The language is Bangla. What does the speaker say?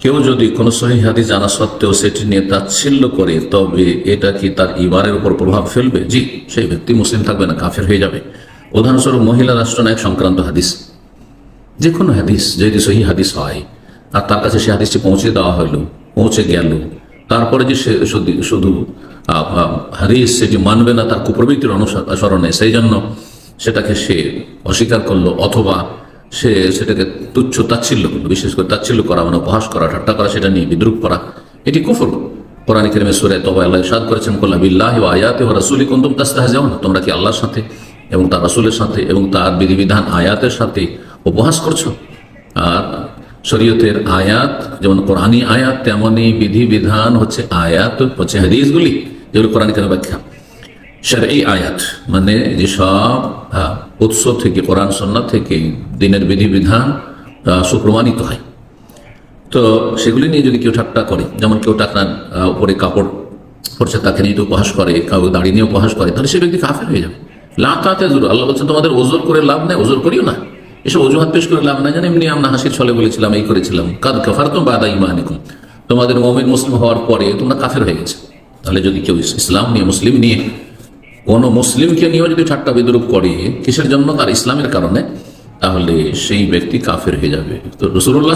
কেউ যদি কোনো সহিহ হাদিস জানা সত্ত্বেও সেটি নিয়ে তাচ্ছিল্য করে, তবে এটা কি তার ঈমানের উপর প্রভাব ফেলবে? জি, সেই ব্যক্তি মুসলিম থাকবে না, কাফের হয়ে যাবে। উদাহরণস্বরূপ মহিলা রাষ্ট্রনায়ক সংক্রান্ত হাদিস, যে কোনো হাদিস যদি সহিহ হাদিস হয় আর তার কাছে সে হাদিসটি পৌঁছে দেওয়া হলো, পৌঁছে গেল, তারপরে যে সে শুধু হাদিস সেটি মানবে না তার কুপ্রবৃত্তির অনুসরণে, সেই জন্য সেটাকে সে অস্বীকার করলো, অথবা সে সেটাকে তুচ্ছ তাচ্ছিল্য করলো, বিশেষ করে তাচ্ছিল্য করা মানে উপহাস করা, ঠাট্টা করা, সেটা নিয়ে বিদ্রুপ করা, এটি কুফর। কোরআন কারীমে সূরা তওবা আল্লাহ ইরশাদ করেছেন, কুল্লা বিল্লাহি ওয়া আয়াতিহি ওয়া রাসূলিহি কুনতুম তাস্তাহজিউন, তোমরা কি আল্লাহর সাথে এবং তার রাসূলের সাথে এবং তার বিধিবিধান আয়াতের সাথে উপহাস করছো? আর শরীয়তের আয়াত যেমন কোরআনী আয়াত, তেমনই বিধিবিধান হচ্ছে আয়াত, হচ্ছে হাদিসগুলি যেগুলো কোরআন কারীমের ব্যাখ্যা। শারঈ আয়াত মানে যেসব উৎস থেকে, কোরআন সুন্নাহ থেকে দিনের বিধিবিধান সুপ্রমাণিত হয়, তো সেগুলি নিয়ে যদি কেউ ঠাট্টা করে, যেমন কেউ টাকনার উপরে কাপড় পরছে তাকে নিয়ে উপহাস করে, কেউ দাড়ি নিয়ে উপহাস করে, তাহলে সে ব্যক্তি কাফের হয়ে যাবে। লাতাতে জোর, আল্লাহ বলছেন তোমাদের ওজোর করে লাভ নেই, ওজোর করিও না, এসব অজুহাত পেশ করে লাভ নাই, জানি এমনি আমরা হাসির ছলে বলেছিলাম, এই করেছিলাম। কাদ কাফারতুম বাদা ঈমানিকুম, তোমাদের মুমিন মুসলিম হওয়ার পরে তোমরা কাফের হয়ে গেছে। তাহলে যদি কেউ ইসলাম নিয়ে, মুসলিম নিয়ে, কোনো মুসলিমকে নিয়েও যদি ঠাট্টা বিদ্রুপ করে, কিসের জন্য? তার ইসলামের কারণে, তাহলে সেই ব্যক্তি কাফের হয়ে যাবে। তো রাসূলুল্লাহ